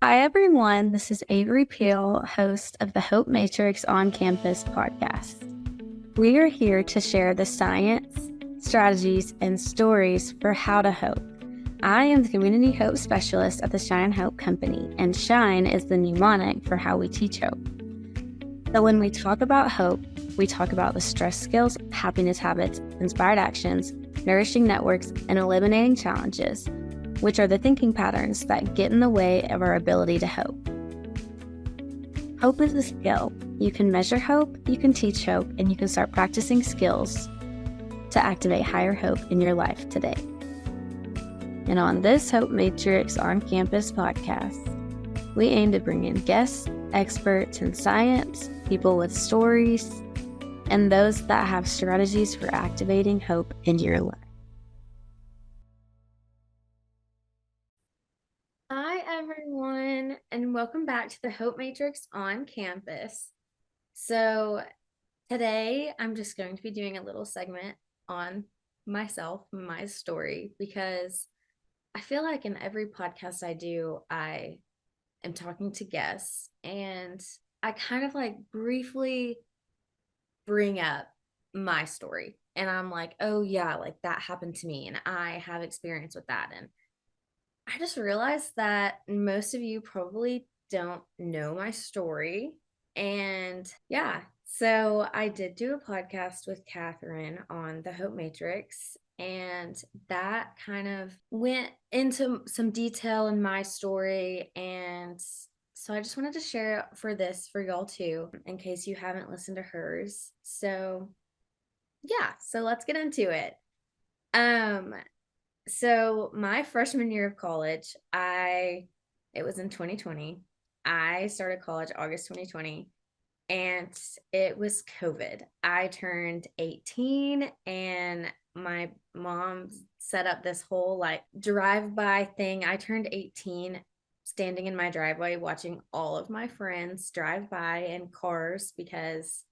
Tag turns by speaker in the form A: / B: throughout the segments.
A: Hi, everyone. This is Avery, host of the Hope Matrix on Campus podcast. We are here to share the science, strategies, and stories for how to hope. I am the Community Hope Specialist at the Shine Hope Company, and Shine is the mnemonic for how we teach hope. So when we talk about hope, we talk about the stress skills, happiness habits, inspired actions, nourishing networks, and eliminating challenges, which are the thinking patterns that get in the way of our ability to hope. Hope is a skill. You can measure hope, you can teach hope, and you can start practicing skills to activate higher hope in your life today. And on this Hope Matrix on Campus podcast, we aim to bring in guests, experts in science, people with stories, and those that have strategies for activating hope in your life. Hi, everyone, and welcome back to the Hope Matrix on Campus. So today I'm just going to be doing a little segment on myself, my story, because I feel like in every podcast I do, I am talking to guests and I kind of like briefly bring up my story. And I'm like, oh, yeah, like that happened to me, and I have experience with that. And I just realized that most of you probably don't know my story. And yeah, so I did do a podcast with Catherine on the Hope Matrix, and that kind of went into some detail in my story. And so I just wanted to share for this for y'all too, in case you haven't listened to hers. So yeah, so let's get into it. Um, so my freshman year of college, it was in 2020. I started college August 2020, and it was COVID. I turned 18, and my mom set up this whole like drive-by thing. I turned 18 standing in my driveway watching all of my friends drive by in cars because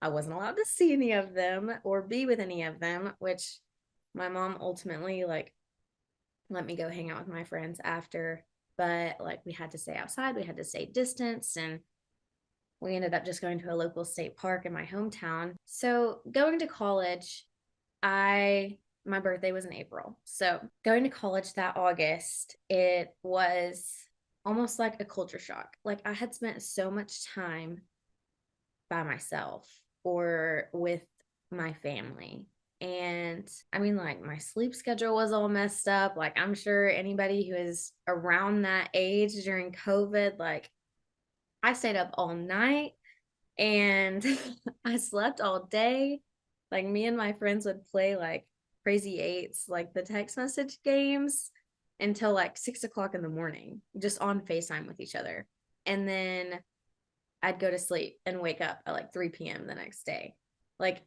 A: I wasn't allowed to see any of them or be with any of them, which my mom ultimately like let me go hang out with my friends after, but like we had to stay outside, we had to stay distance, and we ended up just going to a local state park in my hometown. So going to college, my birthday was in April. So going to college that August, it was almost like a culture shock. Like I had spent so much time by myself or with my family. And I mean, like, my sleep schedule was all messed up. Like, I'm sure anybody who is around that age during COVID, like, I stayed up all night and I slept all day. Like, me and my friends would play like crazy eights, like the text message games, until like 6 o'clock in the morning, just on FaceTime with each other. And then I'd go to sleep and wake up at like 3 p.m. the next day. Like,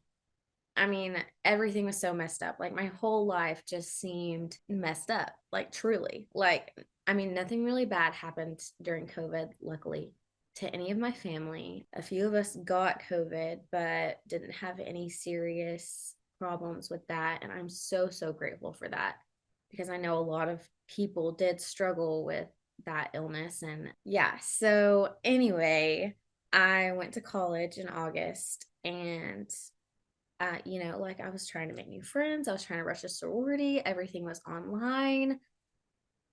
A: I mean, everything was so messed up. Like, my whole life just seemed messed up, like, truly. Like, I mean, nothing really bad happened during COVID, luckily, to any of my family. A few of us got COVID, but didn't have any serious problems with that. And I'm so, so grateful for that because I know a lot of people did struggle with that illness. And yeah, so anyway, I went to college in August, and like I was trying to make new friends. I was trying to rush a sorority. Everything was online,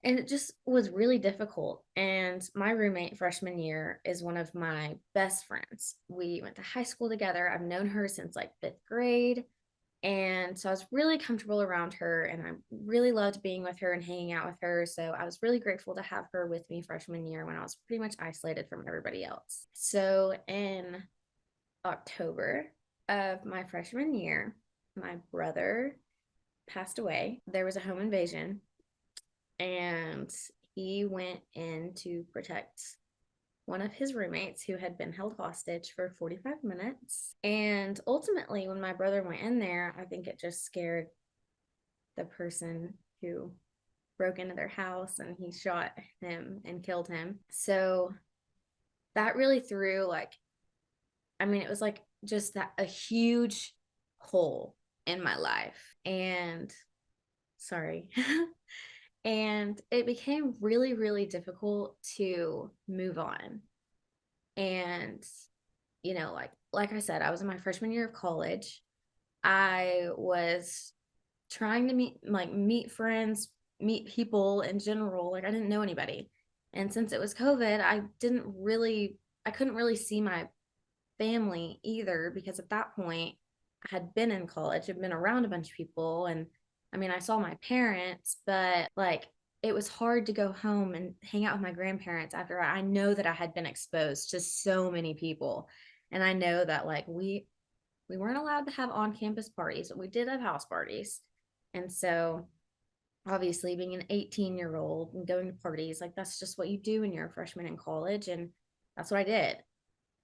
A: and it just was really difficult. And my roommate freshman year is one of my best friends. We went to high school together. I've known her since like fifth grade. And so I was really comfortable around her, and I really loved being with her and hanging out with her. So I was really grateful to have her with me freshman year when I was pretty much isolated from everybody else. So in October of my freshman year, my brother passed away. There was a home invasion, and he went in to protect one of his roommates who had been held hostage for 45 minutes. And ultimately, when my brother went in there, I think it just scared the person who broke into their house, and he shot him and killed him. So that really threw like, I mean, it was like just that a huge hole in my life. And sorry. And it became really, really difficult to move on. And, like I said, I was in my freshman year of college. I was trying to meet friends, meet people in general. Like I didn't know anybody. And since it was COVID, I couldn't really see my family either because at that point I had been in college, I'd been around a bunch of people, and I mean, I saw my parents, but like it was hard to go home and hang out with my grandparents after I know that I had been exposed to so many people. And I know that like we weren't allowed to have on-campus parties, but we did have house parties. And so obviously being an 18-year-old and going to parties, like that's just what you do when you're a freshman in college. And that's what I did.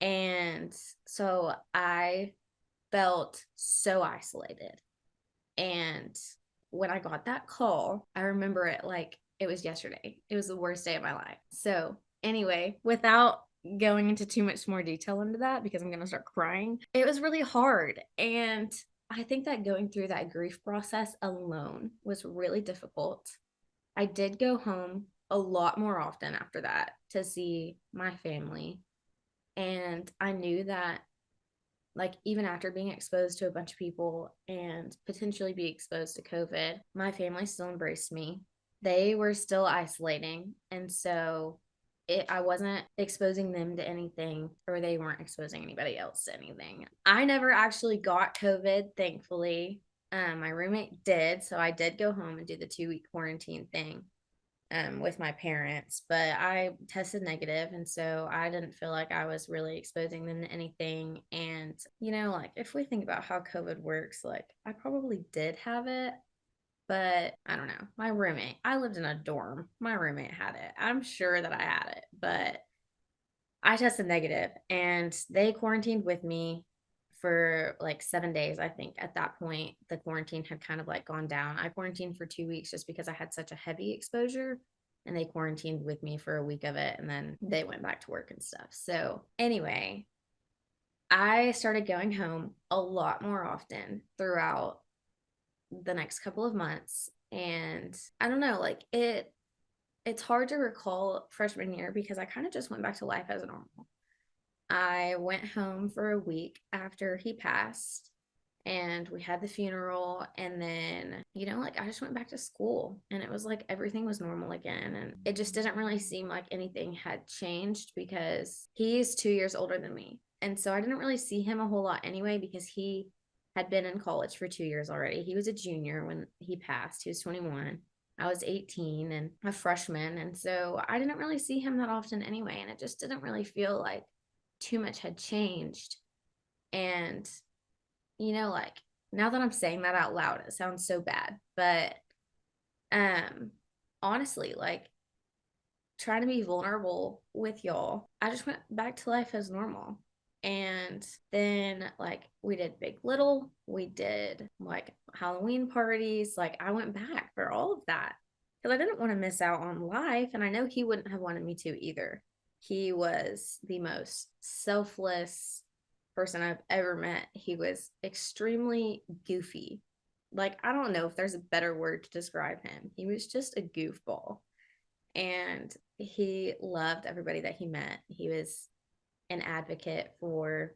A: And so I felt so isolated. And when I got that call, I remember it like it was yesterday. It was the worst day of my life. So, anyway, without going into too much more detail into that, because I'm going to start crying, it was really hard. And I think that going through that grief process alone was really difficult. I did go home a lot more often after that to see my family. And I knew that like even after being exposed to a bunch of people and potentially be exposed to COVID, my family still embraced me. They were still isolating. And so I wasn't exposing them to anything, or they weren't exposing anybody else to anything. I never actually got COVID, thankfully. My roommate did. So I did go home and do the 2-week quarantine thing with my parents, but I tested negative, and so I didn't feel like I was really exposing them to anything. And like if we think about how COVID works, like I probably did have it, but I don't know. My roommate, I lived in a dorm. My roommate had it. I'm sure that I had it, but I tested negative and they quarantined with me for like 7 days. I think at that point, the quarantine had kind of like gone down. I quarantined for 2 weeks just because I had such a heavy exposure, and they quarantined with me for a week of it. And then they went back to work and stuff. So, anyway, I started going home a lot more often throughout the next couple of months. And I don't know, like it's hard to recall freshman year because I kind of just went back to life as normal. I went home for a week after he passed, and we had the funeral. And then, like I just went back to school, and it was like everything was normal again. And it just didn't really seem like anything had changed because he's 2 years older than me. And so I didn't really see him a whole lot anyway because he had been in college for 2 years already. He was a junior when he passed, he was 21. I was 18 and a freshman. And so I didn't really see him that often anyway. And it just didn't really feel like too much had changed. And, like now that I'm saying that out loud, it sounds so bad. But honestly, like trying to be vulnerable with y'all, I just went back to life as normal. And then like we did Big Little, we did like Halloween parties. Like I went back for all of that because I didn't want to miss out on life. And I know he wouldn't have wanted me to either. He was the most selfless person I've ever met. He was extremely goofy. Like, I don't know if there's a better word to describe him. He was just a goofball. And he loved everybody that he met. He was an advocate for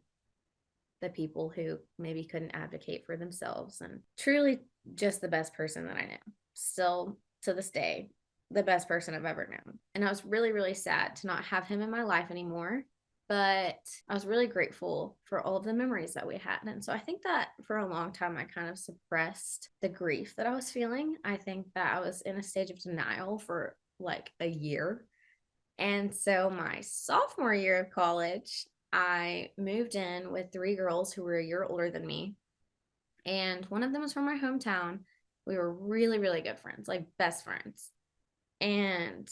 A: the people who maybe couldn't advocate for themselves, and truly just the best person that I know. Still to this day, the best person I've ever known. And I was really, really sad to not have him in my life anymore. But I was really grateful for all of the memories that we had. And so I think that for a long time, I kind of suppressed the grief that I was feeling. I think that I was in a stage of denial for like a year. And so my sophomore year of college, I moved in with 3 girls who were a year older than me. And one of them was from my hometown. We were really, really good friends, like best friends. And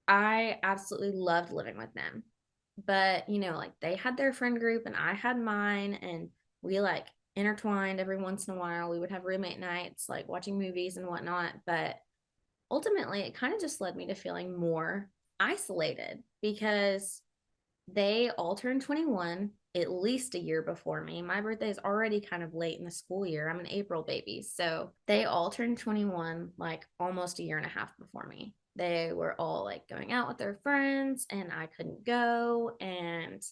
A: I absolutely loved living with them. But, like they had their friend group and I had mine. And we like intertwined every once in a while. We would have roommate nights, like watching movies and whatnot. But ultimately, it kind of just led me to feeling more isolated because they all turned 21 at least a year before me. My birthday is already kind of late in the school year. I'm an April baby. So they all turned 21 like almost a year and a half before me. They were all like going out with their friends and I couldn't go. And,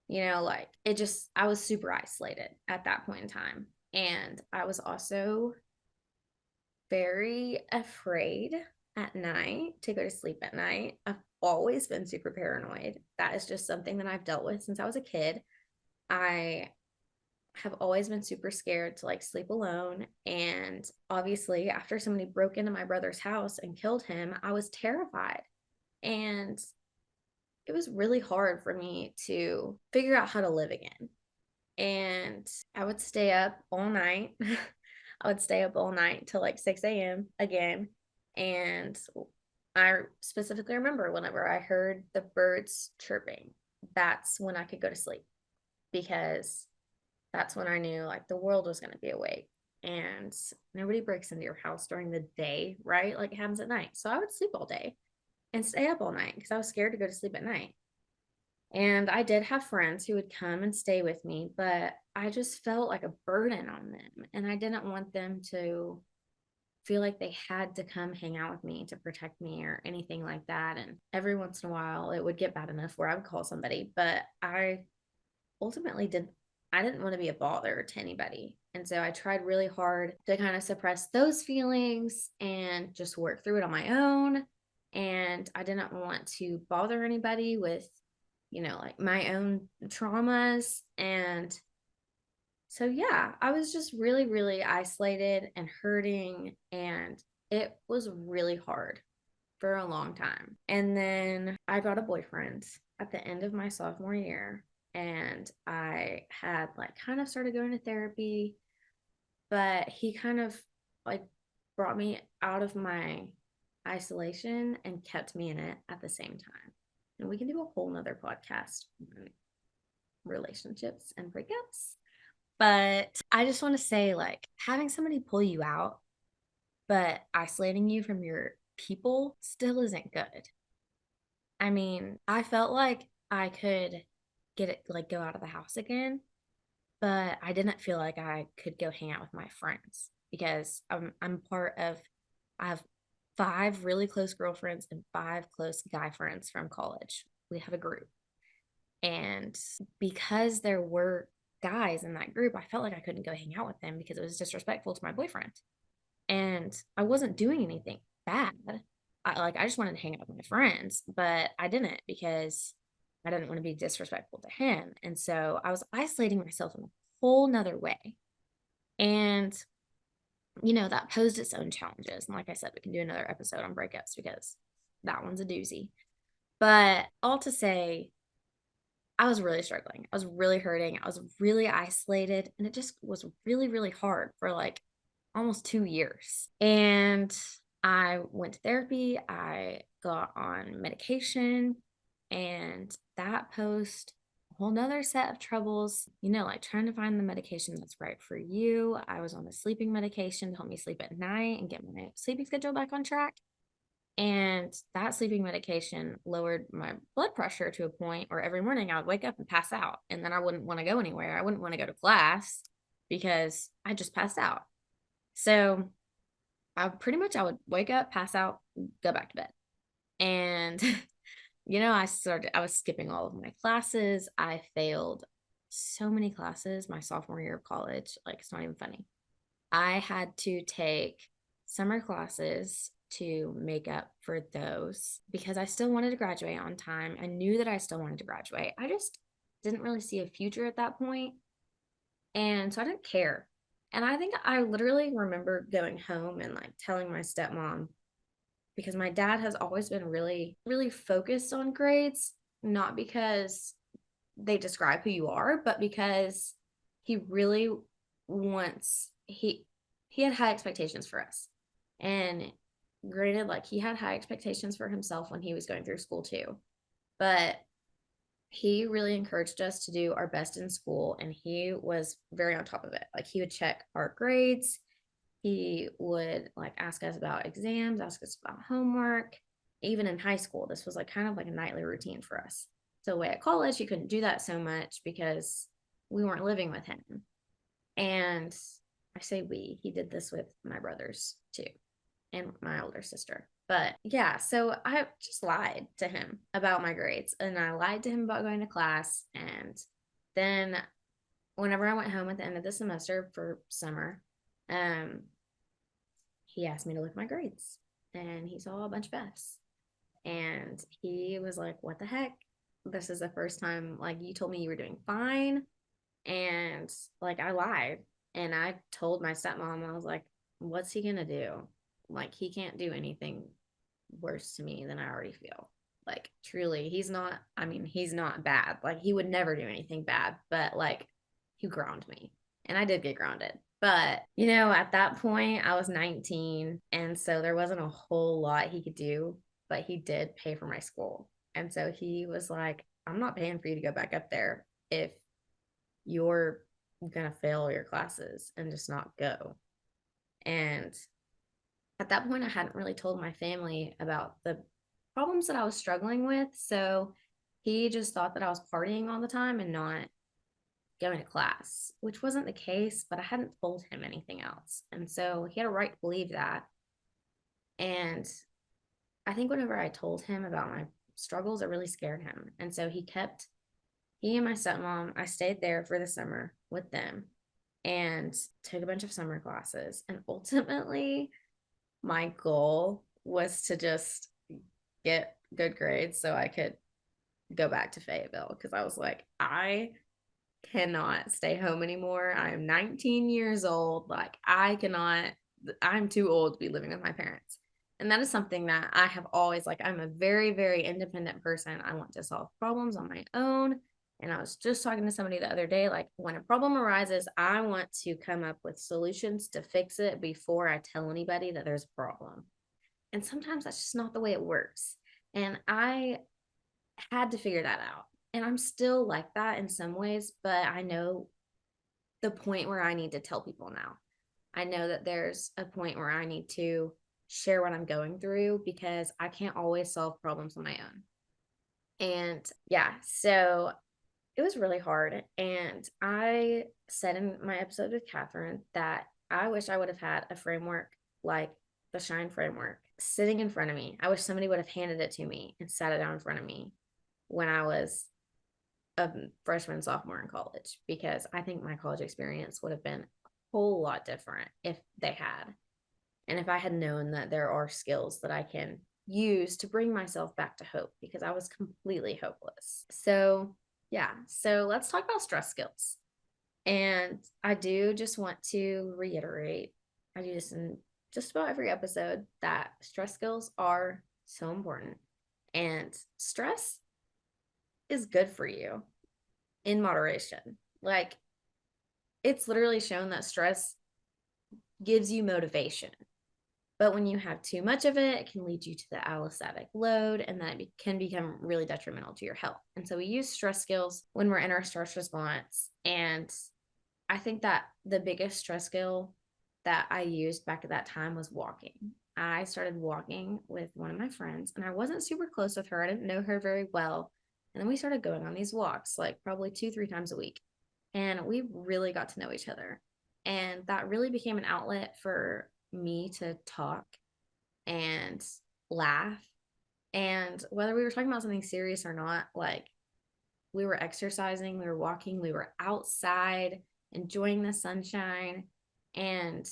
A: like it just, I was super isolated at that point in time. And I was also very afraid at night to go to sleep at night. I've always been super paranoid. That is just something that I've dealt with since I was a kid. I have always been super scared to like sleep alone. And obviously, after somebody broke into my brother's house and killed him, I was terrified. And it was really hard for me to figure out how to live again. And I would stay up all night. I would stay up all night till like 6 a.m. again. And I specifically remember whenever I heard the birds chirping, that's when I could go to sleep because that's when I knew like the world was going to be awake. And nobody breaks into your house during the day, right? Like it happens at night. So I would sleep all day and stay up all night because I was scared to go to sleep at night. And I did have friends who would come and stay with me, but I just felt like a burden on them. And I didn't want them to feel like they had to come hang out with me to protect me or anything like that. And every once in a while, it would get bad enough where I would call somebody, but I ultimately I didn't want to be a bother to anybody. And so I tried really hard to kind of suppress those feelings and just work through it on my own. And I didn't want to bother anybody with like my own traumas. And so, yeah, I was just really, really isolated and hurting. And it was really hard for a long time. And then I got a boyfriend at the end of my sophomore year. And I had like kind of started going to therapy, but he kind of like brought me out of my isolation and kept me in it at the same time. And we can do a whole nother podcast on relationships and breakups. But I just want to say, like, having somebody pull you out, but isolating you from your people still isn't good. I mean, I felt like I could get it, like, go out of the house again, but I didn't feel like I could go hang out with my friends because I'm part of, I have five really close girlfriends and five close guy friends from college. We have a group. And because there were guys in that group, I felt like I couldn't go hang out with them because it was disrespectful to my boyfriend. And I wasn't doing anything bad. I just wanted to hang out with my friends, but I didn't because I didn't want to be disrespectful to him. And so I was isolating myself in a whole nother way. And, that posed its own challenges. And like I said, we can do another episode on breakups because that one's a doozy. But all to say, I was really struggling. I was really hurting. I was really isolated. And it just was really, really hard for like almost 2 years. And I went to therapy. I got on medication. And that posed a whole nother set of troubles, like trying to find the medication that's right for you. I was on the sleeping medication to help me sleep at night and get my sleeping schedule back on track. And that sleeping medication lowered my blood pressure to a point where every morning I would wake up and pass out. And then I wouldn't want to go anywhere. I wouldn't want to go to class because I just passed out. So I would wake up, pass out, go back to bed. And, I was skipping all of my classes. I failed so many classes my sophomore year of college. Like, it's not even funny. I had to take summer classes to make up for those because I still wanted to graduate on time. I knew that I still wanted to graduate. I just didn't really see a future at that point. And so I didn't care. And I think I literally remember going home and like telling my stepmom because my dad has always been really, really focused on grades, not because they describe who you are, but because he really wants he had high expectations for us. And granted, like he had high expectations for himself when he was going through school too. But he really encouraged us to do our best in school and he was very on top of it. Like he would check our grades. He would like ask us about exams, ask us about homework. Even in high school, this was like kind of like a nightly routine for us. So away at college, he couldn't do that so much because we weren't living with him. And I say we, he did this with my brothers too, and my older sister. But yeah, so I just lied to him about my grades, and I lied to him about going to class. And then whenever I went home at the end of the semester for summer, um, he asked me to look at my grades, and he saw a bunch of F's. And he was like, "What the heck? This is the first time like you told me you were doing fine." And like I lied. And I told my stepmom, I was like, "What's he gonna do? Like he can't do anything worse to me than I already feel." Like truly, he's not, I mean, he's not bad. Like he would never do anything bad, but like he grounded me. And I did get grounded. But, at that point, I was 19. And so there wasn't a whole lot he could do, but he did pay for my school. And so he was like, "I'm not paying for you to go back up there if you're going to fail your classes and just not go." And at that point, I hadn't really told my family about the problems that I was struggling with. So he just thought that I was partying all the time and not going to class, which wasn't the case, but I hadn't told him anything else. And so he had a right to believe that. And I think whenever I told him about my struggles, it really scared him. And so he and my stepmom, I stayed there for the summer with them and took a bunch of summer classes. And ultimately, my goal was to just get good grades so I could go back to Fayetteville because I was like, I cannot stay home anymore. I'm 19 years old. Like, I'm too old to be living with my parents. And that is something that I have always, like, I'm a very, very independent person. I want to solve problems on my own. And I was just talking to somebody the other day, like, when a problem arises, I want to come up with solutions to fix it before I tell anybody that there's a problem. And sometimes that's just not the way it works. And I had to figure that out. And I'm still like that in some ways, but I know the point where I need to tell people now. I know that there's a point where I need to share what I'm going through because I can't always solve problems on my own. And yeah, so it was really hard. And I said in my episode with Catherine that I wish I would have had a framework like the Shine framework sitting in front of me. I wish somebody would have handed it to me and sat it down in front of me when I was a freshman, sophomore in college, because I think my college experience would have been a whole lot different if they had. And if I had known that there are skills that I can use to bring myself back to hope, because I was completely hopeless. So, yeah. So let's talk about stress skills. And I do just want to reiterate, I do this in just about every episode, that stress skills are so important. And stress is good for you in moderation. Like, it's literally shown that stress gives you motivation. But when you have too much of it, it can lead you to the allostatic load, and that can become really detrimental to your health. And so we use stress skills when we're in our stress response. And I think that the biggest stress skill that I used back at that time was walking. I started walking with one of my friends, and I wasn't super close with her. I didn't know her very well. And then we started going on these walks, like probably 2, 3 times a week. And we really got to know each other. And that really became an outlet for me to talk and laugh. And whether we were talking about something serious or not, like, we were exercising, we were walking, we were outside enjoying the sunshine. And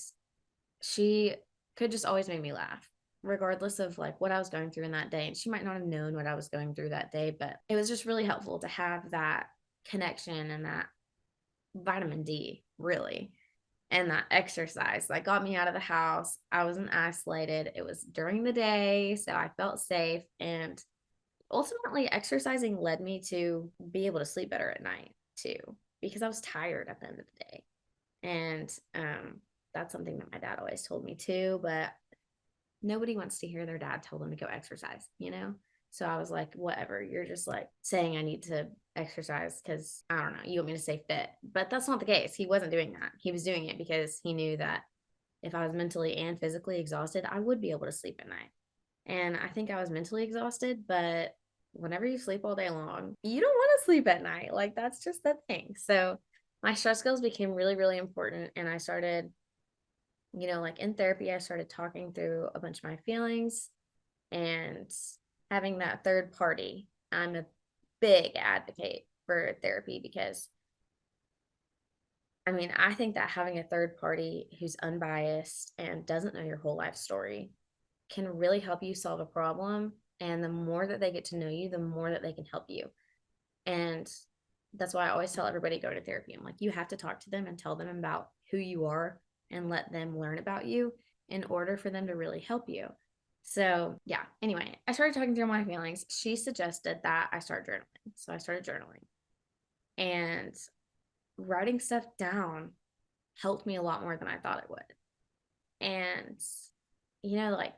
A: she could just always make me laugh, regardless of like what I was going through in that day. And she might not have known what I was going through that day, but it was just really helpful to have that connection and that vitamin D, really. And that exercise that got me out of the house. I wasn't isolated. It was during the day, so I felt safe. And ultimately, exercising led me to be able to sleep better at night too, because I was tired at the end of the day. And that's something that my dad always told me too, but nobody wants to hear their dad tell them to go exercise, you know? So I was like, whatever, you're just like saying I need to exercise because I don't know, you want me to stay fit. But that's not the case. He wasn't doing that. He was doing it because he knew that if I was mentally and physically exhausted, I would be able to sleep at night. And I think I was mentally exhausted, but whenever you sleep all day long, you don't want to sleep at night. Like that's just the thing. So my stress skills became really, really important. And I started, like in therapy, I started talking through a bunch of my feelings and having that third party. I'm a big advocate for therapy because I think that having a third party who's unbiased and doesn't know your whole life story can really help you solve a problem. And the more that they get to know you, the more that they can help you. And that's why I always tell everybody go to therapy. I'm like, you have to talk to them and tell them about who you are and let them learn about you in order for them to really help you. So, yeah, anyway, I started talking through my feelings. She suggested that I start journaling. So I started journaling. And writing stuff down helped me a lot more than I thought it would. And, like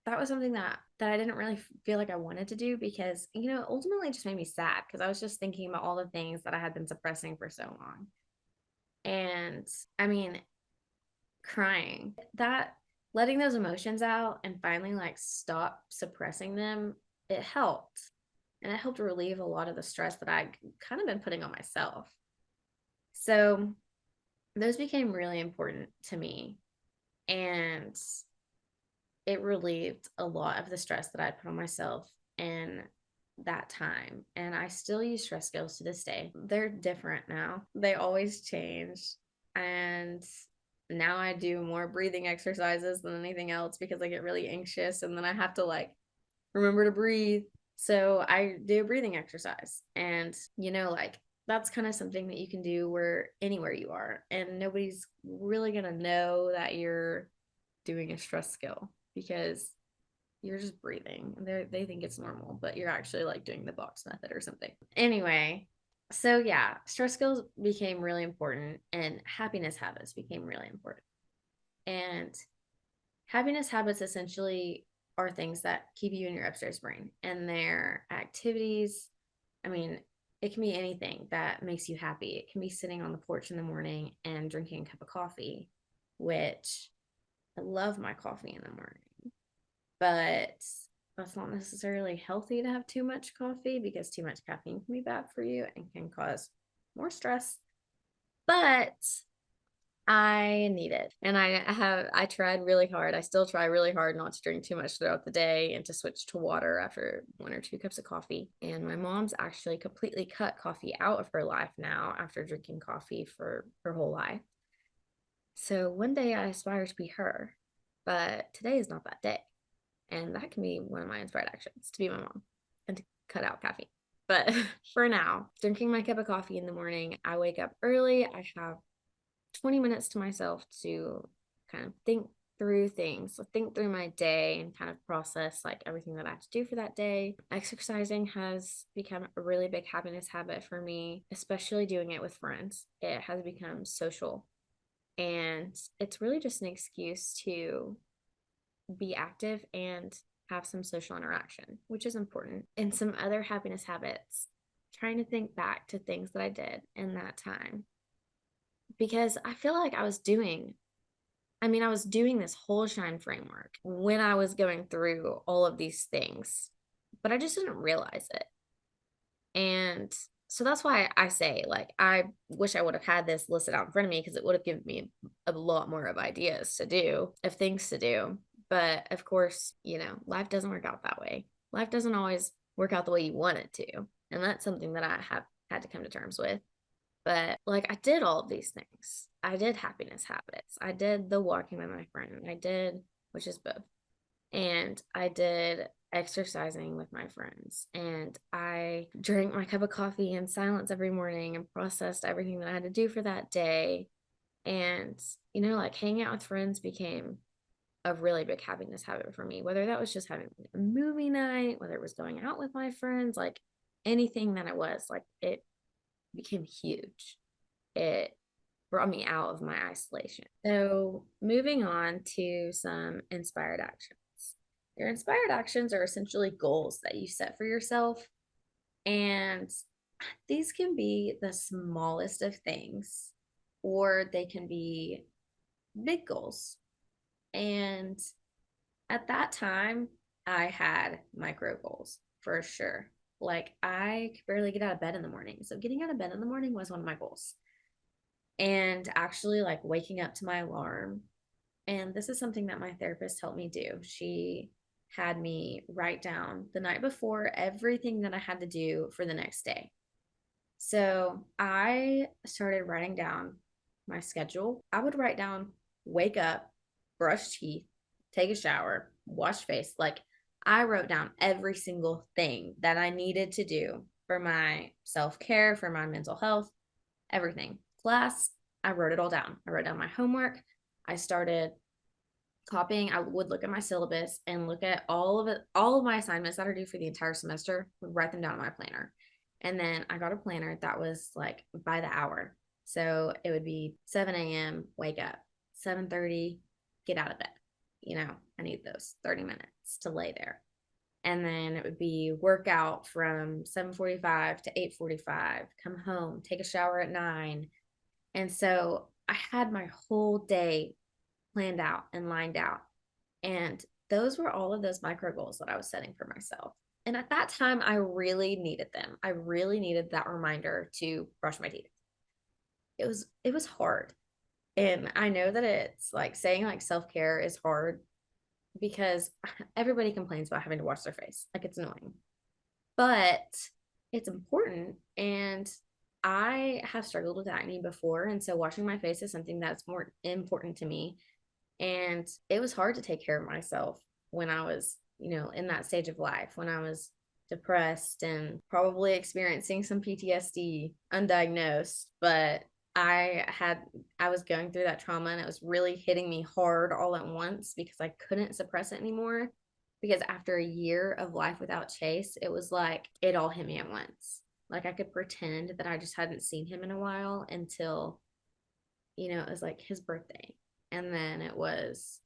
A: that was something that I didn't really feel like I wanted to do because, ultimately it just made me sad because I was just thinking about all the things that I had been suppressing for so long. And I mean, crying, that letting those emotions out and finally like stop suppressing them, it helped. And it helped relieve a lot of the stress that I kind of been putting on myself. So those became really important to me. And it relieved a lot of the stress that I put on myself in that time. And I still use stress skills to this day. They're different now, they always change. And now I do more breathing exercises than anything else because I get really anxious and then I have to like remember to breathe. So I do a breathing exercise. And, like that's kind of something that you can do where anywhere you are. And nobody's really going to know that you're doing a stress skill because you're just breathing. They think it's normal, but you're actually like doing the box method or something. Anyway, so yeah, stress skills became really important and happiness habits became really important. And happiness habits essentially are things that keep you in your upstairs brain and their activities. I mean, it can be anything that makes you happy. It can be sitting on the porch in the morning and drinking a cup of coffee, which I love my coffee in the morning, but that's not necessarily healthy to have too much coffee because too much caffeine can be bad for you and can cause more stress. But I need it. And I tried really hard. I still try really hard not to drink too much throughout the day and to switch to water after 1 or 2 cups of coffee. And my mom's actually completely cut coffee out of her life now after drinking coffee for her whole life. So one day I aspire to be her, but today is not that day. And that can be one of my inspired actions to be my mom and to cut out caffeine. But for now, drinking my cup of coffee in the morning, I wake up early. I have 20 minutes to myself to kind of think through things, so think through my day and kind of process like everything that I have to do for that day. Exercising has become a really big happiness habit for me, especially doing it with friends. It has become social and it's really just an excuse to be active and have some social interaction, which is important. And some other happiness habits, trying to think back to things that I did in that time. Because I feel like I was doing this whole shine framework when I was going through all of these things, but I just didn't realize it. And so that's why I say, like, I wish I would have had this listed out in front of me because it would have given me a lot more of ideas to do, of things to do. But of course, life doesn't work out that way. Life doesn't always work out the way you want it to. And that's something that I have had to come to terms with. But like, I did all of these things. I did happiness habits. I did the walking with my friend. Which is both. And I did exercising with my friends. And I drank my cup of coffee in silence every morning and processed everything that I had to do for that day. And, like hanging out with friends became a really big happiness habit for me, whether that was just having a movie night, whether it was going out with my friends, like anything that it was, like it became huge. It brought me out of my isolation. So, moving on to some inspired actions. Your inspired actions are essentially goals that you set for yourself. And these can be the smallest of things, or they can be big goals. And at that time, I had micro goals for sure. Like I could barely get out of bed in the morning. So getting out of bed in the morning was one of my goals. And actually like waking up to my alarm. And this is something that my therapist helped me do. She had me write down the night before everything that I had to do for the next day. So I started writing down my schedule. I would write down wake up, brush teeth, take a shower, wash face. Like I wrote down every single thing that I needed to do for my self care, for my mental health, everything. Class, I wrote it all down. I wrote down my homework. I started copying. I would look at my syllabus and look at all of it, all of my assignments that are due for the entire semester, would write them down in my planner. And then I got a planner that was like by the hour. So it would be 7 a.m., wake up, 7:30, get out of bed. I need those 30 minutes to lay there. And then it would be workout from 7:45 to 8:45, come home, take a shower at 9. And so I had my whole day planned out and lined out. And those were all of those micro goals that I was setting for myself. And at that time, I really needed them. I really needed that reminder to brush my teeth. It was hard. And I know that it's like saying like self-care is hard because everybody complains about having to wash their face. Like it's annoying. But it's important, and I have struggled with acne before, and so washing my face is something that's more important to me. And it was hard to take care of myself when I was, in that stage of life, when I was depressed and probably experiencing some PTSD undiagnosed. But I had, I was going through that trauma and it was really hitting me hard all at once because I couldn't suppress it anymore. Because after a year of life without Chase, it was like it all hit me at once. Like I could pretend that I just hadn't seen him in a while until, it was like his birthday. And then it was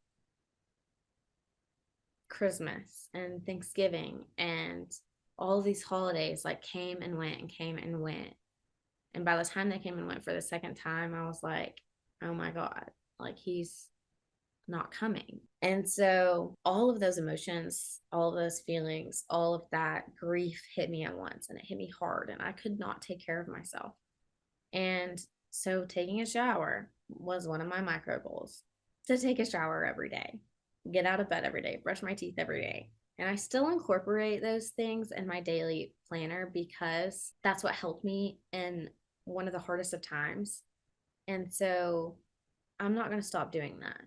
A: Christmas and Thanksgiving and all these holidays like came and went and came and went. And by the time they came and went for the second time, I was like, oh my God, like he's not coming. And so all of those emotions, all of those feelings, all of that grief hit me at once, and it hit me hard, and I could not take care of myself. And so taking a shower was one of my micro goals, to take a shower every day, get out of bed every day, brush my teeth every day. And I still incorporate those things in my daily planner because that's what helped me in one of the hardest of times. And so I'm not going to stop doing that,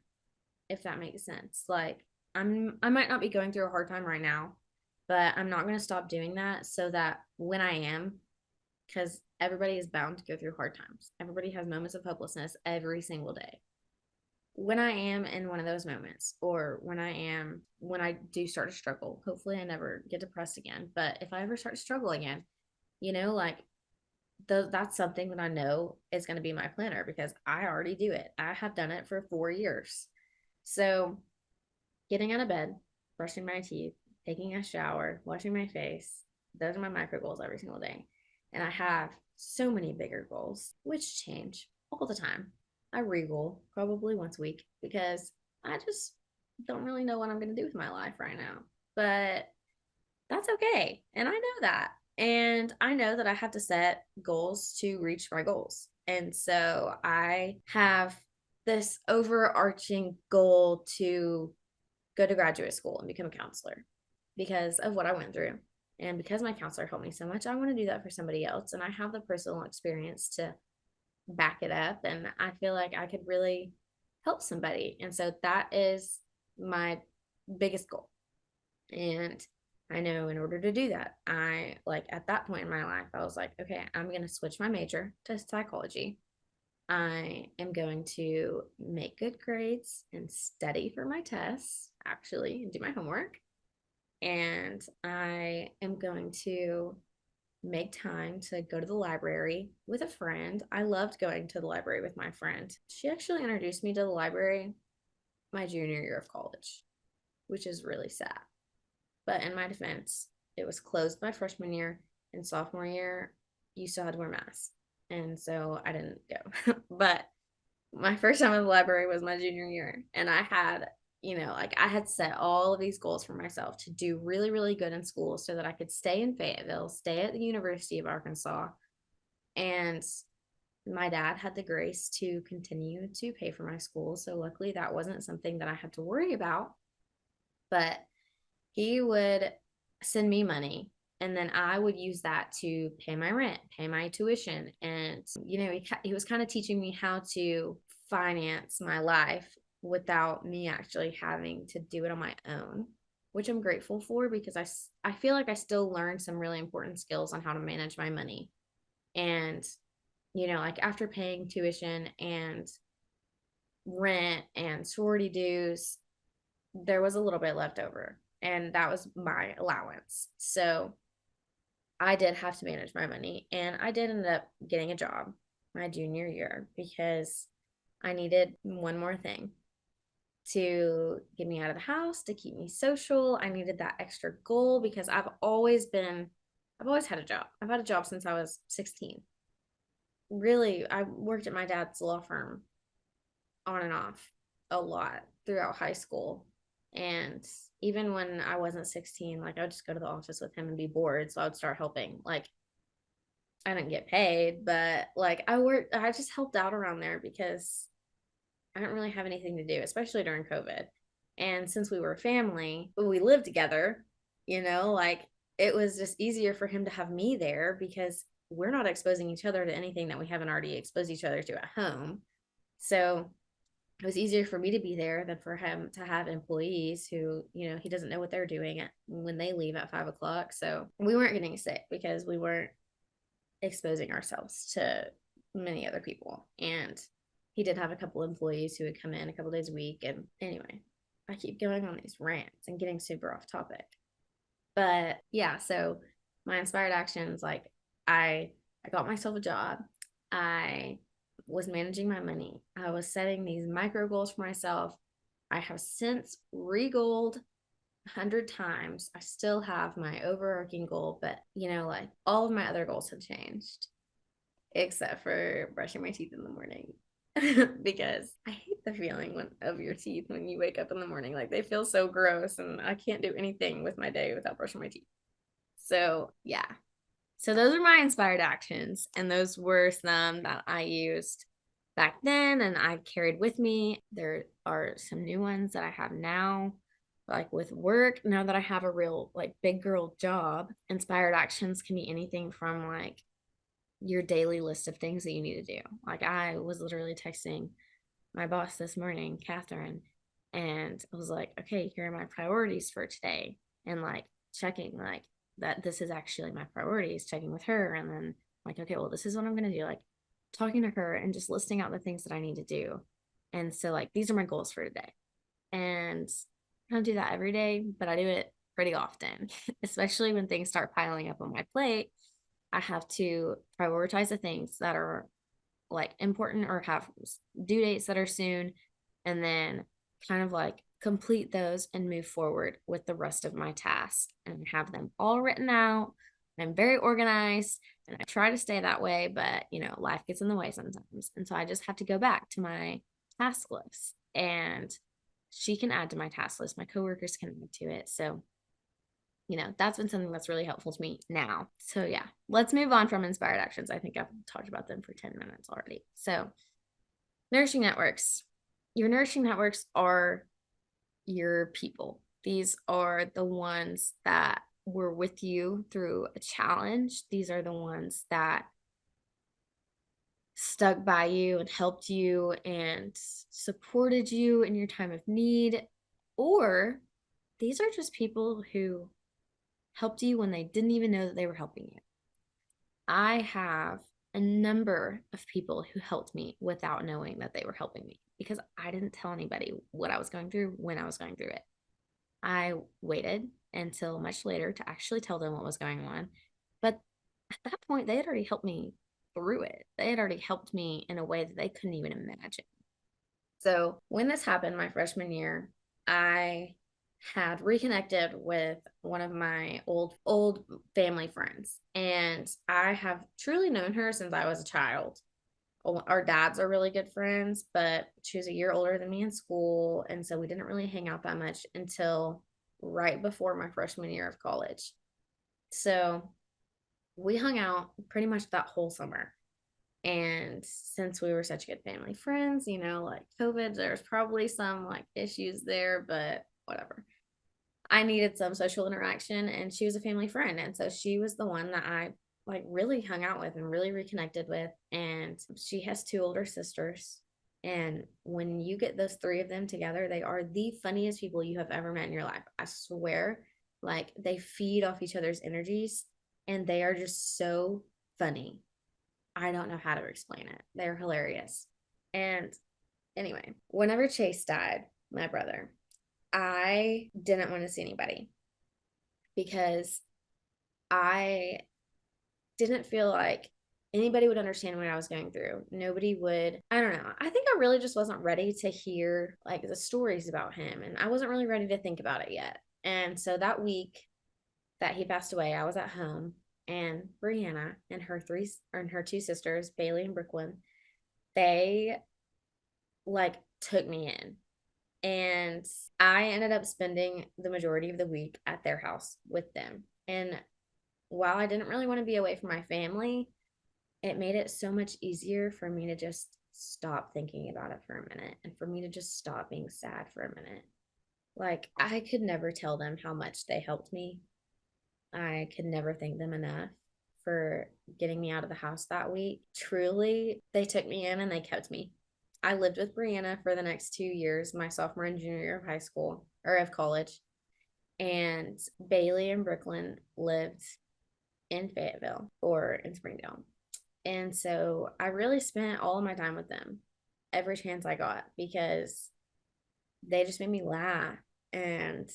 A: if that makes sense. Like I might not be going through a hard time right now, but I'm not going to stop doing that so that when I am, because everybody is bound to go through hard times. Everybody has moments of hopelessness every single day. When I am in one of those moments, or when I do start to struggle, hopefully I never get depressed again. But if I ever start to struggle again, like that's something that I know is going to be my planner because I already do it. I have done it for 4 years. So getting out of bed, brushing my teeth, taking a shower, washing my face, those are my micro goals every single day. And I have so many bigger goals, which change all the time. I re-goal probably once a week because I just don't really know what I'm going to do with my life right now. But that's okay. And I know that. And I know that I have to set goals to reach my goals. And so I have this overarching goal to go to graduate school and become a counselor because of what I went through. And because my counselor helped me so much, I want to do that for somebody else. And I have the personal experience to back it up. And I feel like I could really help somebody. And so that is my biggest goal. And I know in order to do that, I like at that point in my life, I was like, okay, I'm going to switch my major to psychology. I am going to make good grades and study for my tests, actually, and do my homework. And I am going to make time to go to the library with a friend. I loved going to the library with my friend. She actually introduced me to the library my junior year of college, which is really sad. But in my defense, it was closed my freshman year, and sophomore year, you still had to wear masks. And so I didn't go. But my first time in the library was my junior year, and I had like I had set all of these goals for myself to do really, really good in school so that I could stay in Fayetteville, stay at the University of Arkansas. And my dad had the grace to continue to pay for my school. So luckily, that wasn't something that I had to worry about. But he would send me money, and then I would use that to pay my rent, pay my tuition. And, he was kind of teaching me how to finance my life without me actually having to do it on my own, which I'm grateful for because I feel like I still learned some really important skills on how to manage my money. And, like after paying tuition and rent and sorority dues, there was a little bit left over, and that was my allowance. So I did have to manage my money, and I did end up getting a job my junior year because I needed one more thing to get me out of the house, to keep me social. I needed that extra goal because I've always had a job. I've had a job since I was 16. Really, I worked at my dad's law firm on and off a lot throughout high school. And even when I wasn't 16, like I would just go to the office with him and be bored. So I would start helping. Like I didn't get paid, but like I just helped out around there because I didn't really have anything to do, especially during COVID. And since we were a family, we lived together, like it was just easier for him to have me there because we're not exposing each other to anything that we haven't already exposed each other to at home. So it was easier for me to be there than for him to have employees who, he doesn't know what they're doing when they leave at 5 o'clock. So we weren't getting sick because we weren't exposing ourselves to many other people. And he did have a couple employees who would come in a couple days a week. And anyway, I keep going on these rants and getting super off topic. But yeah, so my inspired actions, like I got myself a job. I was managing my money. I was setting these micro goals for myself. I have since re-goaled 100 times. I still have my overarching goal, but like all of my other goals have changed except for brushing my teeth in the morning. Because I hate the feeling of your teeth when you wake up in the morning. Like they feel so gross, and I can't do anything with my day without brushing my teeth. So, yeah. So, those are my inspired actions, and those were some that I used back then and I've carried with me. There are some new ones that I have now, like with work. Now that I have a real, like, big girl job, inspired actions can be anything from like your daily list of things that you need to do. Like, I was literally texting my boss this morning, Catherine, and I was like, okay, here are my priorities for today. And like checking like that this is actually my priorities, checking with her. And then like, okay, well, this is what I'm going to do. Like talking to her and just listing out the things that I need to do. And so like, these are my goals for today. And I don't do that every day, but I do it pretty often, especially when things start piling up on my plate. I have to prioritize the things that are like important or have due dates that are soon, and then kind of like complete those and move forward with the rest of my tasks and have them all written out. I'm very organized and I try to stay that way, but life gets in the way sometimes. And so I just have to go back to my task list, and she can add to my task list. My coworkers can add to it. So that's been something that's really helpful to me now. So yeah, let's move on from inspired actions. I think I've talked about them for 10 minutes already. So nourishing networks. Your nourishing networks are your people. These are the ones that were with you through a challenge. These are the ones that stuck by you and helped you and supported you in your time of need. Or these are just people who helped you when they didn't even know that they were helping you. I have a number of people who helped me without knowing that they were helping me because I didn't tell anybody what I was going through when I was going through it. I waited until much later to actually tell them what was going on. But at that point, they had already helped me through it. They had already helped me in a way that they couldn't even imagine. So when this happened my freshman year, I had reconnected with one of my old family friends, and I have truly known her since I was a child, our dads are really good friends, but she was a year older than me in school. And so we didn't really hang out that much until right before my freshman year of college. So we hung out pretty much that whole summer. And since we were such good family friends, like COVID, there's probably some like issues there, but whatever. I needed some social interaction and she was a family friend. And so she was the one that I like really hung out with and really reconnected with. And she has two older sisters. And when you get those three of them together, they are the funniest people you have ever met in your life. I swear, like they feed off each other's energies and they are just so funny. I don't know how to explain it. They're hilarious. And anyway, whenever Chase died, my brother, I didn't want to see anybody because I didn't feel like anybody would understand what I was going through. Nobody would, I don't know. I think I really just wasn't ready to hear like the stories about him. And I wasn't really ready to think about it yet. And so that week that he passed away, I was at home and Brianna and her two sisters, Bailey and Brooklyn, they like took me in. And I ended up spending the majority of the week at their house with them. And while I didn't really want to be away from my family, it made it so much easier for me to just stop thinking about it for a minute and for me to just stop being sad for a minute. Like, I could never tell them how much they helped me. I could never thank them enough for getting me out of the house that week. Truly, they took me in and they kept me. I lived with Brianna for the next 2 years, my sophomore and junior year of high school or of college. And Bailey and Brooklyn lived in Fayetteville or in Springdale. And so I really spent all of my time with them every chance I got because they just made me laugh and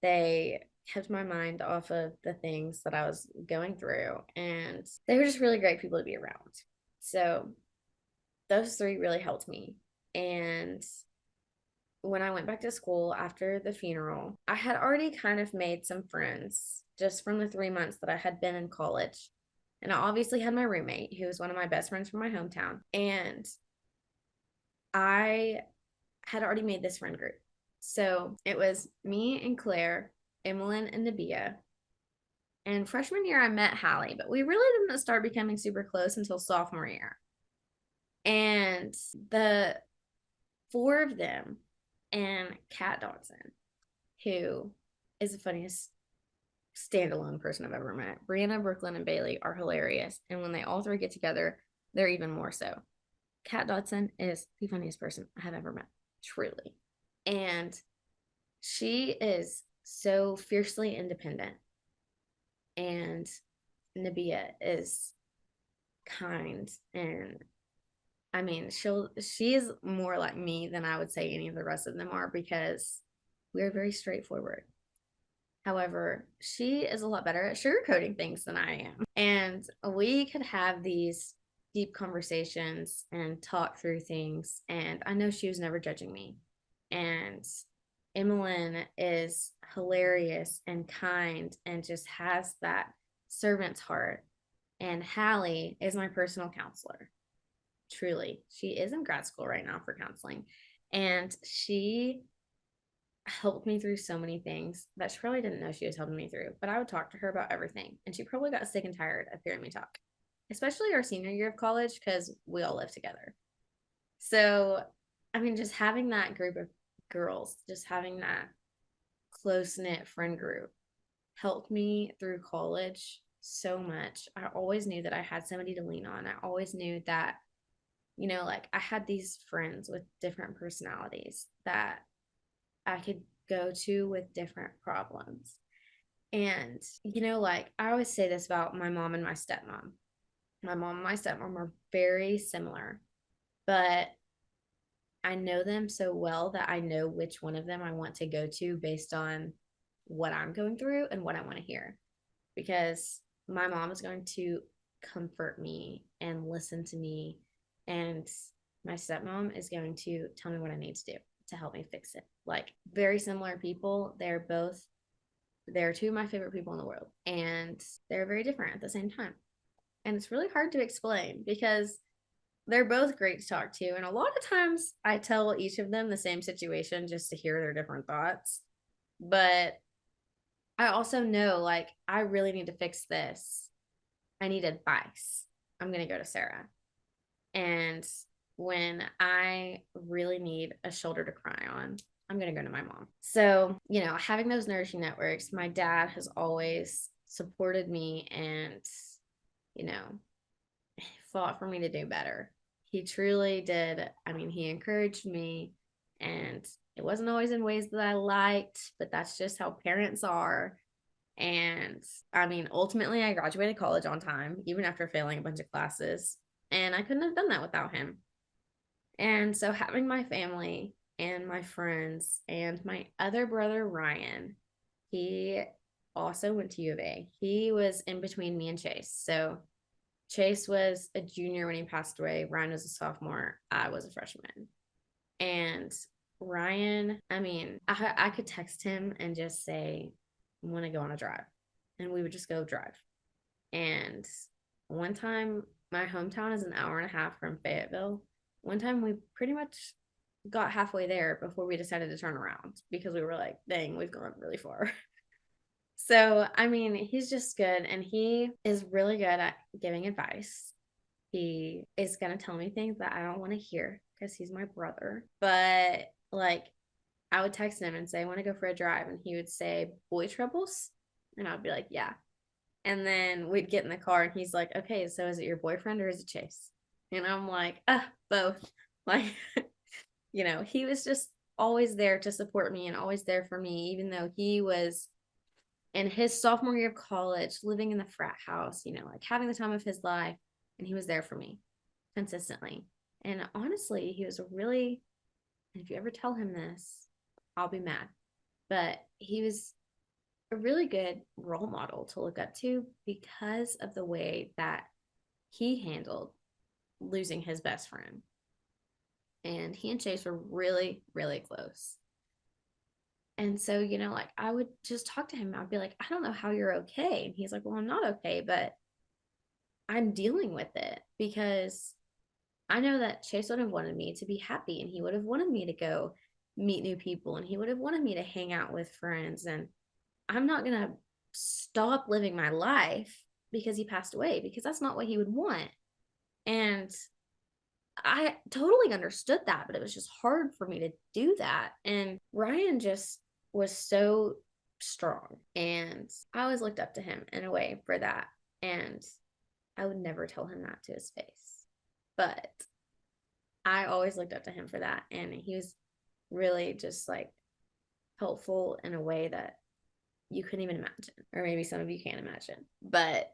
A: they kept my mind off of the things that I was going through. And they were just really great people to be around. So those three really helped me. And when I went back to school after the funeral, I had already kind of made some friends just from the 3 months that I had been in college. And I obviously had my roommate, who was one of my best friends from my hometown. And I had already made this friend group. So it was me and Claire, Emmeline, and Nabia. And freshman year, I met Hallie, but we really didn't start becoming super close until sophomore year. And the four of them and Kat Dodson, who is the funniest standalone person I've ever met. Brianna, Brooklyn, and Bailey are hilarious. And when they all three get together, they're even more so. Kat Dodson is the funniest person I have ever met, truly. And she is so fiercely independent. And Nabia is kind and I mean, she's more like me than I would say any of the rest of them are because we're very straightforward. However, she is a lot better at sugarcoating things than I am. And we could have these deep conversations and talk through things. And I know she was never judging me. And Emmeline is hilarious and kind and just has that servant's heart. And Hallie is my personal counselor. Truly, she is in grad school right now for counseling. And she helped me through so many things that she probably didn't know she was helping me through. But I would talk to her about everything. And she probably got sick and tired of hearing me talk, especially our senior year of college because we all lived together. So, I mean, just having that group of girls, just having that close knit friend group helped me through college so much. I always knew that I had somebody to lean on. I always knew that, like I had these friends with different personalities that I could go to with different problems. And, like I always say this about my mom and my stepmom. My mom and my stepmom are very similar, but I know them so well that I know which one of them I want to go to based on what I'm going through and what I want to hear. Because my mom is going to comfort me and listen to me, and my stepmom is going to tell me what I need to do to help me fix it. Like, very similar people. They're two of my favorite people in the world, and they're very different at the same time. And it's really hard to explain because they're both great to talk to. And a lot of times I tell each of them the same situation just to hear their different thoughts. But I also know, like, I really need to fix this. I need advice. I'm going to go to Sarah. And when I really need a shoulder to cry on, I'm going to go to my mom. So, having those nourishing networks, my dad has always supported me and, you know, fought for me to do better. He truly did. I mean, he encouraged me, and it wasn't always in ways that I liked, but that's just how parents are. And I mean, ultimately, I graduated college on time, even after failing a bunch of classes. And I couldn't have done that without him. And so, having my family and my friends and my other brother, Ryan, he also went to U of A. He was in between me and Chase. So, Chase was a junior when he passed away. Ryan was a sophomore. I was a freshman. And Ryan, I mean, I could text him and just say, I want to go on a drive. And we would just go drive. And one time, my hometown is an hour and a half from Fayetteville. One time, we pretty much got halfway there before we decided to turn around because we were like, dang, we've gone really far. So, I mean, he's just good and he is really good at giving advice. He is going to tell me things that I don't want to hear because he's my brother. But, like, I would text him and say, I want to go for a drive. And he would say, boy troubles? And I'd be like, yeah. And then we'd get in the car and he's like, okay, so is it your boyfriend or is it Chase? And I'm like, both. Like, he was just always there to support me and always there for me, even though he was in his sophomore year of college, living in the frat house, like having the time of his life. And he was there for me consistently. And honestly, he was if you ever tell him this, I'll be mad. But he was a really good role model to look up to because of the way that he handled losing his best friend. And he and Chase were really, really close. And so, like I would just talk to him. I'd be like, I don't know how you're okay. And he's like, well, I'm not okay, but I'm dealing with it because I know that Chase would have wanted me to be happy and he would have wanted me to go meet new people and he would have wanted me to hang out with friends. And I'm not going to stop living my life because he passed away because that's not what he would want. And I totally understood that, but it was just hard for me to do that. And Ryan just was so strong. And I always looked up to him in a way for that. And I would never tell him that to his face. But I always looked up to him for that. And he was really just like helpful in a way that you couldn't even imagine. Or maybe some of you can't imagine. But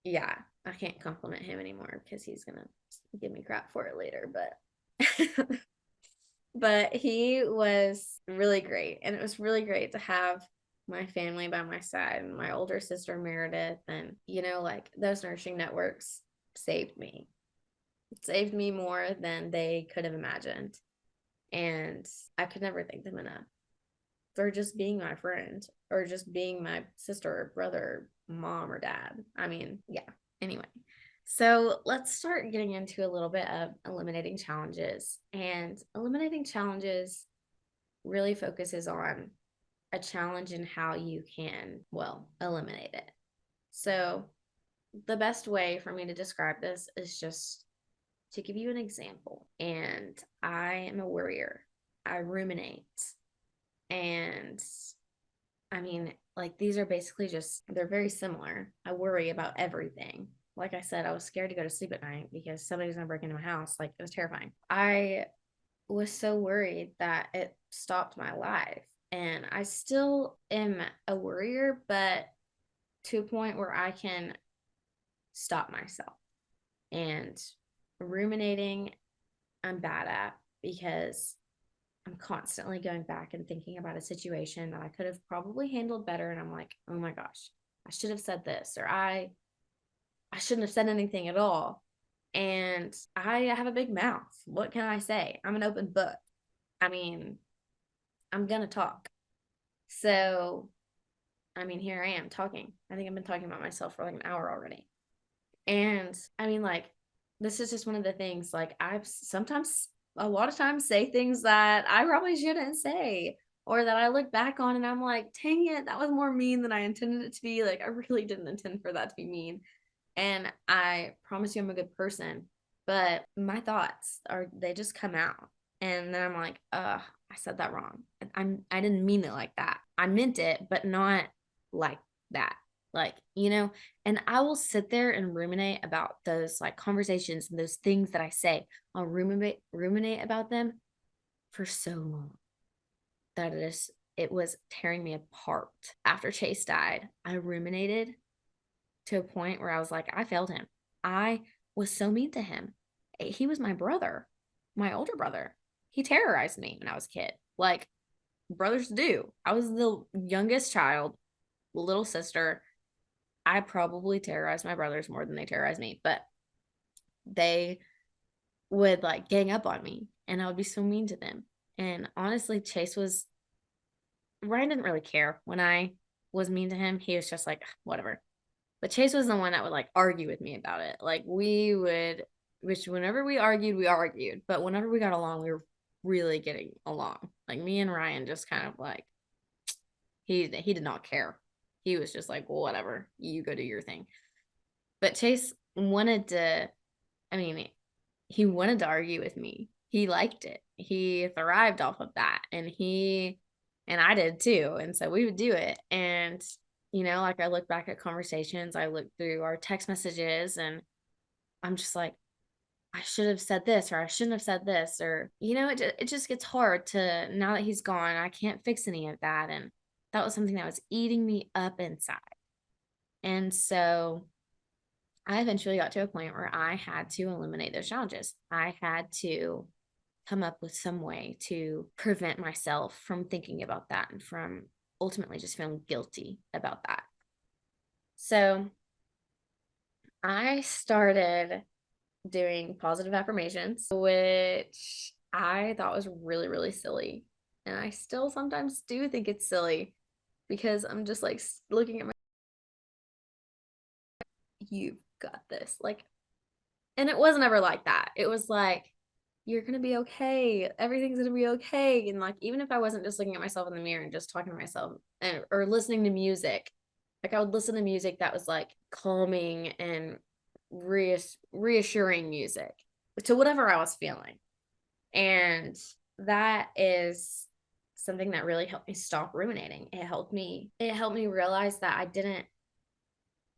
A: yeah, I can't compliment him anymore because he's gonna give me crap for it later. But but he was really great, and it was really great to have my family by my side and my older sister Meredith, and like those nourishing networks saved me. It saved me more than they could have imagined, and I could never thank them enough for just being my friend or just being my sister or brother, mom or dad. I mean, yeah. Anyway, so let's start getting into a little bit of eliminating challenges. And eliminating challenges really focuses on a challenge and how you can, well, eliminate it. So the best way for me to describe this is just to give you an example. And I am a worrier. I ruminate. And I mean, like these are basically they're very similar. I worry about everything. Like I said, I was scared to go to sleep at night because somebody's gonna break into my house. Like it was terrifying. I was so worried that it stopped my life. And I still am a worrier, but to a point where I can stop myself. And ruminating, I'm bad at because I'm constantly going back and thinking about a situation that I could have probably handled better. And I'm like, oh my gosh, I should have said this, or I shouldn't have said anything at all. And I have a big mouth. What can I say? I'm an open book. I mean, I'm going to talk. So, I mean, here I am talking. I think I've been talking about myself for like an hour already. And I mean, like, this is just one of the things, like, I've sometimes, a lot of times, say things that I probably shouldn't say, or that I look back on and I'm like, dang it, that was more mean than I intended it to be. Like, I really didn't intend for that to be mean. And I promise you I'm a good person, but my thoughts are, they just come out. And then I'm like, I said that wrong. I didn't mean it like that. I meant it, but not like that. Like, and I will sit there and ruminate about those like conversations and those things that I say. I'll ruminate about them for so long that it was tearing me apart. After Chase died, I ruminated to a point where I was like, I failed him. I was so mean to him. He was my brother, my older brother. He terrorized me when I was a kid, like brothers do. I was the youngest child, little sister. I probably terrorized my brothers more than they terrorized me, but they would like gang up on me and I would be so mean to them. And honestly, Ryan didn't really care when I was mean to him. He was just like, whatever. But Chase was the one that would like argue with me about it. Like which whenever we argued, we argued. But whenever we got along, we were really getting along. Like me and Ryan just kind of like, he did not care. He was just like, well, whatever, you go do your thing. But Chase wanted to, I mean, he wanted to argue with me. He liked it. He thrived off of that. And I did too. And so we would do it. And, like I look back at conversations, I look through our text messages, and I'm just like, I should have said this, or I shouldn't have said this, or, it just gets hard to, now that he's gone, I can't fix any of that. And that was something that was eating me up inside. And so I eventually got to a point where I had to eliminate those challenges. I had to come up with some way to prevent myself from thinking about that and from ultimately just feeling guilty about that. So I started doing positive affirmations, which I thought was really, really silly. And I still sometimes do think it's silly because I'm just like looking at you've got this. Like, and it wasn't ever like that. It was like, you're gonna be okay. Everything's gonna be okay. And like, even if I wasn't just looking at myself in the mirror and just talking to myself or listening to music, like I would listen to music that was like calming and reassuring music to whatever I was feeling. And that is something that really helped me stop ruminating. It helped me realize that I didn't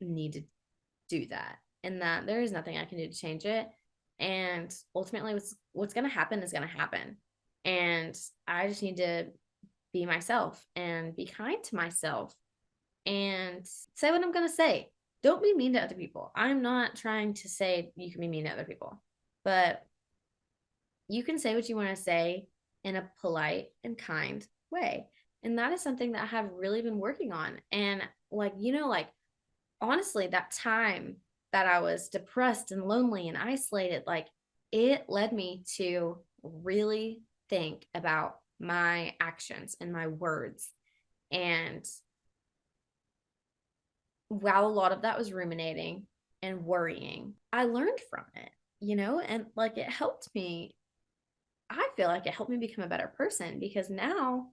A: need to do that and that there is nothing I can do to change it. And ultimately what's going to happen is going to happen. And I just need to be myself and be kind to myself and say what I'm going to say. Don't be mean to other people. I'm not trying to say you can be mean to other people, but you can say what you want to say in a polite and kind way. And that is something that I have really been working on. And like honestly, that time that I was depressed and lonely and isolated, like it led me to really think about my actions and my words. And while a lot of that was ruminating and worrying, I learned from it, and like it helped me. I feel like it helped me become a better person because now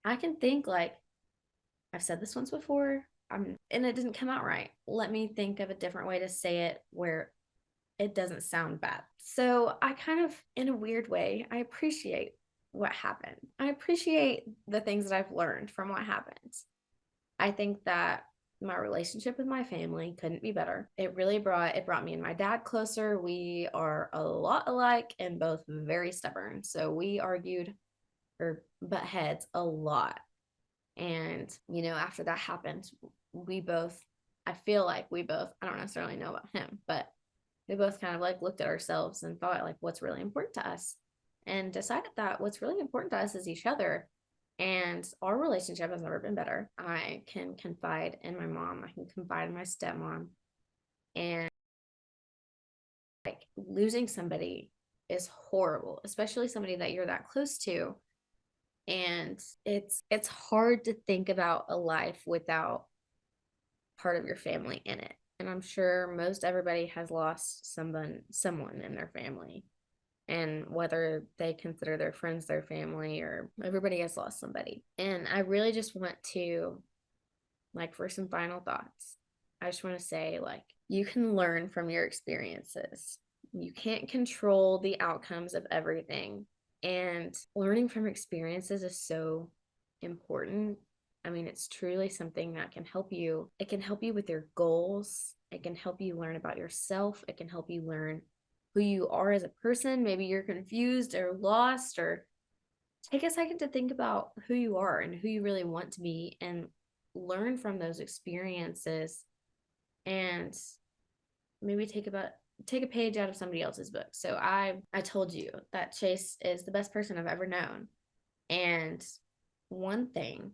A: I can think like, I've said this once before, and it didn't come out right. Let me think of a different way to say it where it doesn't sound bad. So I kind of, in a weird way, I appreciate what happened. I appreciate the things that I've learned from what happened. I think that my relationship with my family couldn't be better. It brought me and my dad closer. We are a lot alike and both very stubborn. So we argued or butt heads a lot. And, after that happened, I feel like I don't necessarily know about him, but we both kind of like looked at ourselves and thought like what's really important to us and decided that what's really important to us is each other. And our relationship has never been better. I can confide in my mom. I can confide in my stepmom. And like losing somebody is horrible, especially somebody that you're that close to. And it's hard to think about a life without part of your family in it. And I'm sure most everybody has lost someone in their family. And whether they consider their friends their family, or everybody has lost somebody. And I really just want to, like, for some final thoughts, I just want to say, like, you can learn from your experiences. You can't control the outcomes of everything. And learning from experiences is so important. I mean, it's truly something that can help you. It can help you with your goals. It can help you learn about yourself. It can help you learn who you are as a person. Maybe you're confused or lost, or take a second to think about who you are and who you really want to be, and learn from those experiences, and maybe take a page out of somebody else's book. So I told you that Chase is the best person I've ever known. And one thing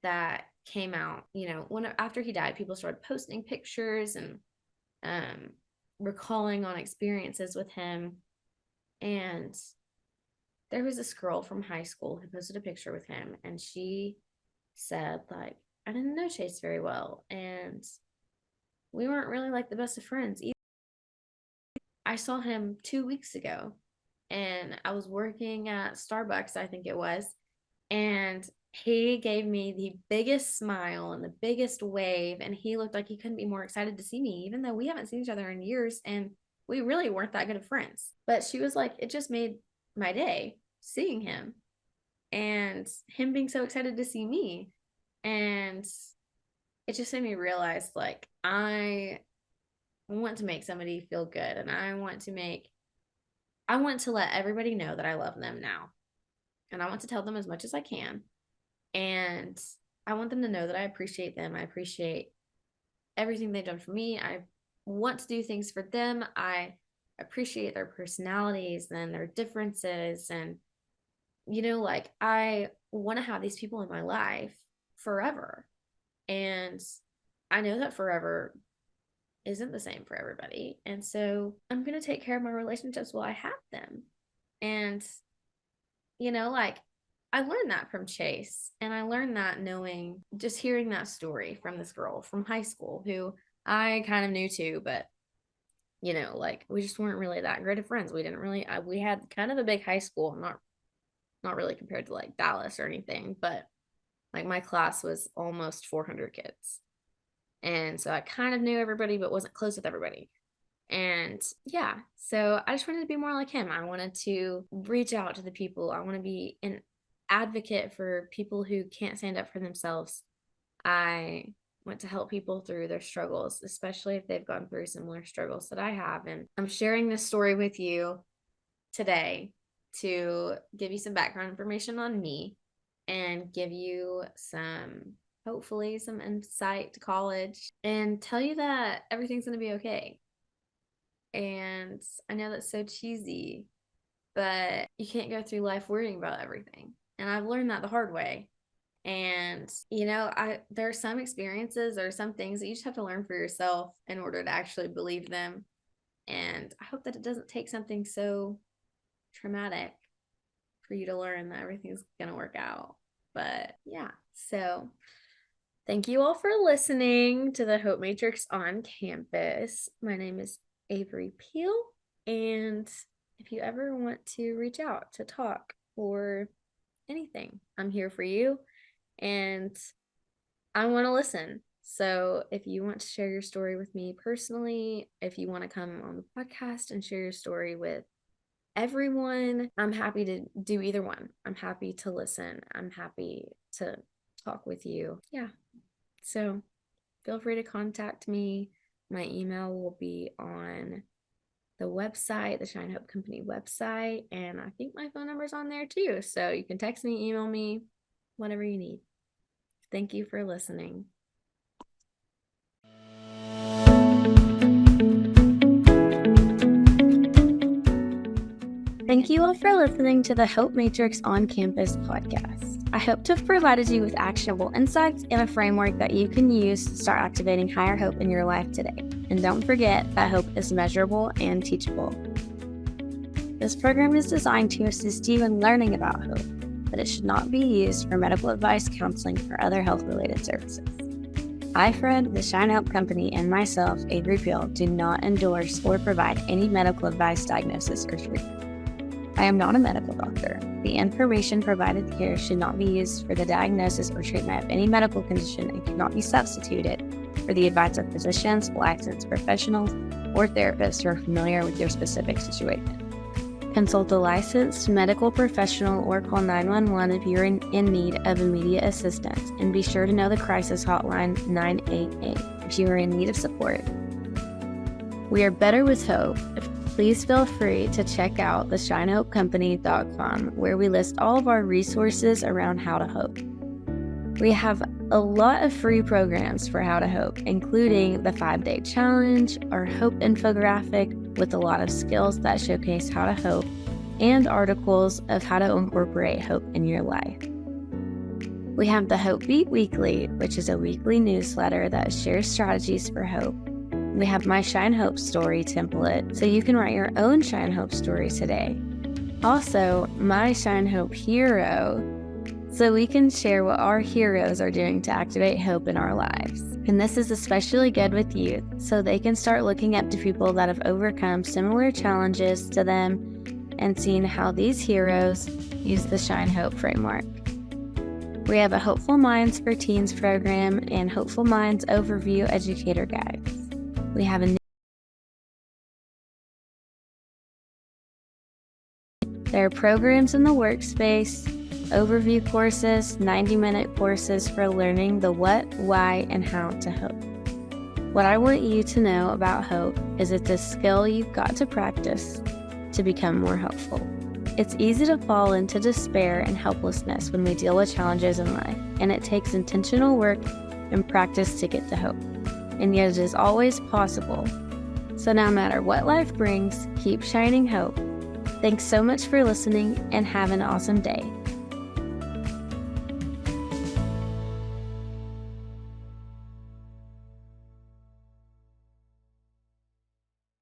A: that came out, when after he died, people started posting pictures and recalling on experiences with him. And there was this girl from high school who posted a picture with him, and she said, like, I didn't know Chase very well, and we weren't really like the best of friends either. I saw him 2 weeks ago, and I was working at Starbucks, I think it was, and he gave me the biggest smile and the biggest wave, and he looked like he couldn't be more excited to see me, even though we haven't seen each other in years, and we really weren't that good of friends. But she was like, it just made my day seeing him, and him being so excited to see me. And it just made me realize, like, I want to make somebody feel good, and I want to let everybody know that I love them now. And I want to tell them as much as I can. And I want them to know that I appreciate them. I appreciate everything they've done for me. I want to do things for them. I appreciate their personalities and their differences. And, like, I want to have these people in my life forever. And I know that forever isn't the same for everybody. And so I'm going to take care of my relationships while I have them. And, like, I learned that from Chase. And I learned that just hearing that story from this girl from high school who I kind of knew too, but, like, we just weren't really that great of friends. We had kind of a big high school, not really compared to like Dallas or anything, but like my class was almost 400 kids. And so I kind of knew everybody, but wasn't close with everybody. And yeah, so I just wanted to be more like him. I wanted to reach out to the people. I want to be an advocate for people who can't stand up for themselves. I want to help people through their struggles, especially if they've gone through similar struggles that I have. And I'm sharing this story with you today to give you some background information on me and give you hopefully some insight to college, and tell you that everything's going to be okay. And I know that's so cheesy, but you can't go through life worrying about everything. And I've learned that the hard way. And, there are some experiences or some things that you just have to learn for yourself in order to actually believe them. And I hope that it doesn't take something so traumatic for you to learn that everything's going to work out. But yeah, so thank you all for listening to the Hope Matrix on campus. My name is Avery Peel, and if you ever want to reach out to talk or anything, I'm here for you, and I want to listen. So if you want to share your story with me personally, if you want to come on the podcast and share your story with everyone, I'm happy to do either one. I'm happy to listen. I'm happy to talk with you. Yeah. So feel free to contact me. My email will be on the website, the Shine Hope Company website, and I think my phone number's on there too. So you can text me, email me, whatever you need. Thank you for listening. Thank you all for listening to the Hope Matrix on Campus podcast. I hope to have provided you with actionable insights and a framework that you can use to start activating higher hope in your life today. And don't forget that hope is measurable and teachable. This program is designed to assist you in learning about hope, but it should not be used for medical advice, counseling, or other health-related services.
B: I, Fred, the Shine Help Company, and myself, Avery, do not endorse or provide any medical advice, diagnosis, or treatment. I am not a medical doctor. The information provided here should not be used for the diagnosis or treatment of any medical condition and cannot be substituted for the advice of physicians, licensed professionals, or therapists who are familiar with your specific situation. Consult a licensed medical professional or call 911 if you're in need of immediate assistance, and be sure to know the crisis hotline 988 if you are in need of support. We are better with hope. Please feel free to check out theshinehopecompany.com, where we list all of our resources around how to hope. We have a lot of free programs for how to hope, including the 5-day challenge, our hope infographic with a lot of skills that showcase how to hope, and articles of how to incorporate hope in your life. We have the Hope Beat Weekly, which is a weekly newsletter that shares strategies for hope. We have my Shine Hope Story template, so you can write your own Shine Hope story today. Also, my Shine Hope Hero, so we can share what our heroes are doing to activate hope in our lives. And this is especially good with youth, so they can start looking up to people that have overcome similar challenges to them and seeing how these heroes use the Shine Hope framework. We have a Hopeful Minds for Teens program and Hopeful Minds Overview Educator Guides. We have There are programs in the workspace, overview courses, 90-minute courses for learning the what, why, and how to hope. What I want you to know about hope is it's a skill you've got to practice to become more hopeful. It's easy to fall into despair and helplessness when we deal with challenges in life, and it takes intentional work and practice to get to hope. And yet it is always possible. So no matter what life brings, keep shining hope. Thanks so much for listening and have an awesome day.